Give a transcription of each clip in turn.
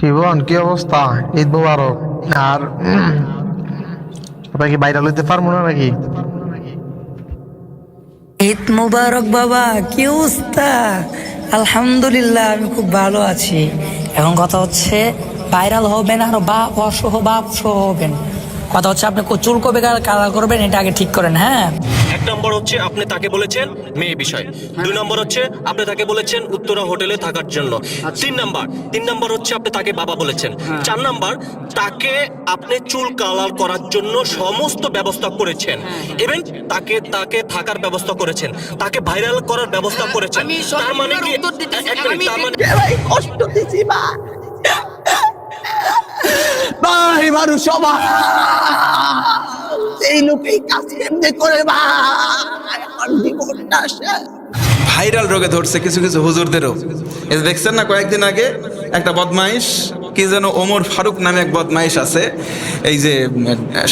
শিবন, কি অবস্থা? ঈদ মুবারক। আর আপনার কি ভাইরাল হইতে পারবো না নাকি? ঈদ মুবারক বাবা, কি অবস্থা? আলহামদুলিল্লাহ, আমি খুব ভালো আছি। এখন কথা হচ্ছে ভাইরাল হবেন আর বাপ সহ হবেন। কথা হচ্ছে আপনি চুল কবে কালার করবেন এটা আগে ঠিক করেন। হ্যাঁ, এক নম্বর হচ্ছে আপনি তাকে বলেছেন মেয়ে বিষয়, দুই নম্বর হচ্ছে আপনি তাকে বলেছেন উত্তরা হোটেলে থাকার জন্য, তিন নম্বর হচ্ছে আপনি তাকে বাবা বলেছেন, চার নম্বর তাকে আপনি চুল কালার করার জন্য সমস্ত ব্যবস্থা করেছেন, এবং তাকে তাকে থাকার ব্যবস্থা করেছেন, তাকে ভাইরাল করার ব্যবস্থা করেছেন। তার মানে কি এক মিনিট, তার মানে কষ্ট দিছি ভাই, মানুষ সবাই এই লোকেই কাজ কেমনে করে ভাই, আমার জীবনটা শেষ। ভাইরাল রোগে ধরছে কিছু কিছু হুজুরদেরও। এই যে দেখছেন না, কয়েকদিন আগে একটা বদমাইশ, কি যেন ওমর ফারুক নামে এক বদমাইশ আছে, এই যে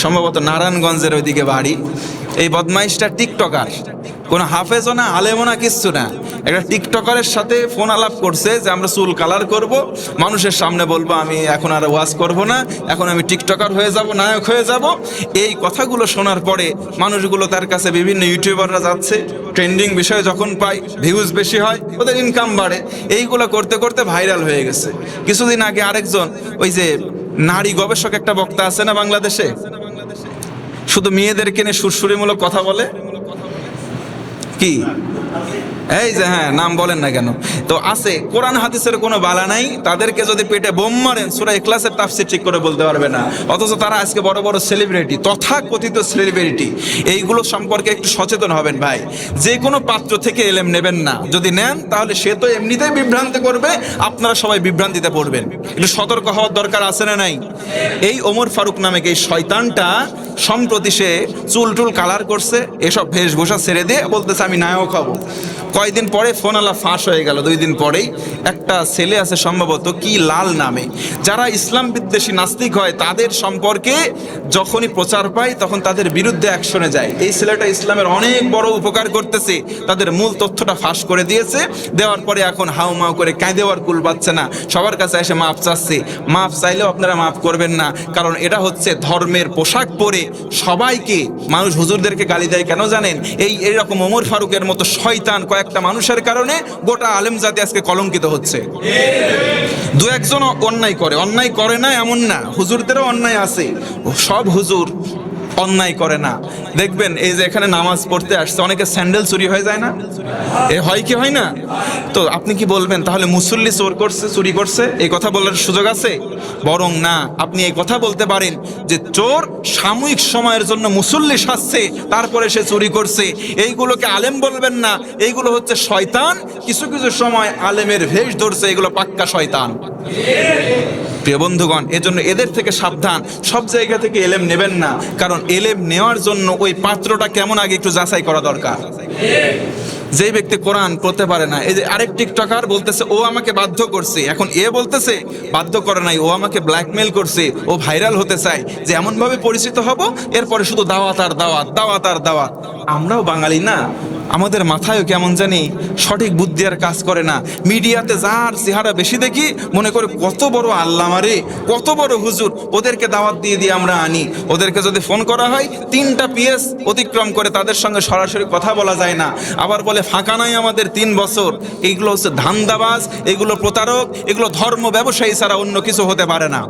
সম্ভবত নারায়ণগঞ্জের ওইদিকে বাড়ি। এই বদমাইশটা টিকটকার, কোনো হাফেজও না, আলেমও না, কিচ্ছু না। একটা টিকটকারের সাথে ফোন আলাপ করছে যে আমরা চুল কালার করব, মানুষের সামনে বলবো আমি এখন আর ওয়াজ করব না, এখন আমি টিকটকার হয়ে যাব, নায়ক হয়ে যাব। এই কথাগুলো শোনার পরে মানুষগুলো তার কাছে, বিভিন্ন ইউটিউবাররা যাচ্ছে, ট্রেন্ডিং বিষয়ে যখন পায় ভিউজ বেশি হয়, ওদের ইনকাম বাড়ে। এইগুলো করতে করতে ভাইরাল হয়ে গেছে। কিছুদিন আগে আরেকজন, ওই যে নারী গবেষক একটা বক্তা আছে না বাংলাদেশে, শুধু মেয়েদেরকে নিয়ে সুরসুরিমূলক কথা বলে, কি এই যে, হ্যাঁ নাম বলেন না কেন, তো আছে। কোরআন হাদিসের কোনো বালা নাই, তাদেরকে যদি পেটে বোম মারেন সূরা ইখলাসের তাফসীর ঠিক করে বলতে পারবে না, অথচ তারা আজকে বড় বড় সেলিব্রিটি, তথাকথিত সেলিব্রিটি। এইগুলো সম্পর্কে একটু সচেতন হবেন ভাই। যে কোনো পাত্র থেকে এলেম নেবেন না, যদি নেন তাহলে সে তো এমনিতেই বিভ্রান্তি করবে, আপনারা সবাই বিভ্রান্তিতে পড়বেন। একটু সতর্ক হওয়ার দরকার আছে না নাই? এই ওমর ফারুক নামে এই শয়তানটা সম্প্রতি সে চুল টুল কালার করছে, এসব বেশভূষা ছেড়ে দিয়ে বলতেছে আমি নায়ক হব। কয়েকদিন পরে ফোন আলা ফাঁস হয়ে গেল। 2 দিন পরেই একটা ছেলে আছে সম্ভবত কি লাল নামে, যারা ইসলাম বিদ্বেষী নাস্তিক হয় তাদের সম্পর্কে যখনই প্রচার পায় তখন তাদের বিরুদ্ধে অ্যাকশনে যায়। এই ছেলেটা ইসলামের অনেক বড় উপকার করতেছে, তাদের মূল তথ্যটা ফাঁস করে দিয়েছে। দেওয়ার পরে এখন হাউমাউ করে কাঁদেওয়ার কুল পাচ্ছে না, সবার কাছে এসে মাপ চাচ্ছে। মাপ চাইলেও আপনারা মাপ করবেন না, কারণ এটা হচ্ছে ধর্মের পোশাক পরে সবাইকে, মানুষ হুজুরদেরকে গালি দেয় কেন জানেন? এইরকম ওমর ফারুকের মতো শয়তান কয়েকটা মানুষের কারণে গোটা আলেম জাতি আজকে কলঙ্কিত হচ্ছে। দু একজন অন্যায় করে না এমন না, হুজুরদেরও অন্যায় আছে, সব হুজুর অন্যায় করে না। দেখবেন এই যে এখানে নামাজ পড়তে আসছে, অনেকে স্যান্ডেল চুরি হয়ে যায় না, এ হয় কি হয় না? তো আপনি কি বলবেন তাহলে মুসল্লি চুরি করছে, এই কথা বলার সুযোগ আছে? বরং না, আপনি এই কথা বলতে পারেন যে চোর সাময়িক সময়ের জন্য মুসল্লি সাজছে, তারপরে সে চুরি করছে। এইগুলোকে আলেম বলবেন না, এইগুলো হচ্ছে শয়তান। কিছু কিছু সময় আলেমের ভেষ ধরছে, এগুলো পাক্কা শয়তান। প্রিয় বন্ধুগণ, এজন্য এদের থেকে সাবধান। সব জায়গা থেকে এলেম নেবেন না, কারণ এলেম নেওয়ার জন্য ওই পাত্রটা কেমন আগে একটু যাচাই করা দরকার। যেই ব্যক্তি কোরআন পড়তে পারে না, এই যে আরেক টিকটকার বলতেছে ও আমাকে বাধ্য করছে, এখন এ বলতেছে বাধ্য করে নাই, ও আমাকে ব্ল্যাকমেল করছে, ও ভাইরাল হতে চায় যে এমন ভাবে পরিচিত হব, এরপরে শুধু দাওয়াত আর দাওয়াত, দাওয়াত আর দাওয়াত। আমরাও বাঙালি না, আমাদের মাথায়ও কেমন জানি সঠিক বুদ্ধি আর কাজ করে না। মিডিয়াতে যার চেহারা বেশি দেখি মনে করে কত বড় আল্লামা রে, কত বড় হুজুর, ওদেরকে দাওয়াত দিয়ে দিয়ে আমরা আনি। ওদেরকে যদি ফোন করা হয় 3টা পিএস অতিক্রম করে তাদের সঙ্গে সরাসরি কথা বলা যায় না। আবার বলে ফাঁকা নাই আমাদের 3 বছর। এইগুলো হচ্ছে ধান্দাবাজ, এগুলো প্রতারক, এগুলো ধর্ম ব্যবসায়ী ছাড়া অন্য কিছু হতে পারে না।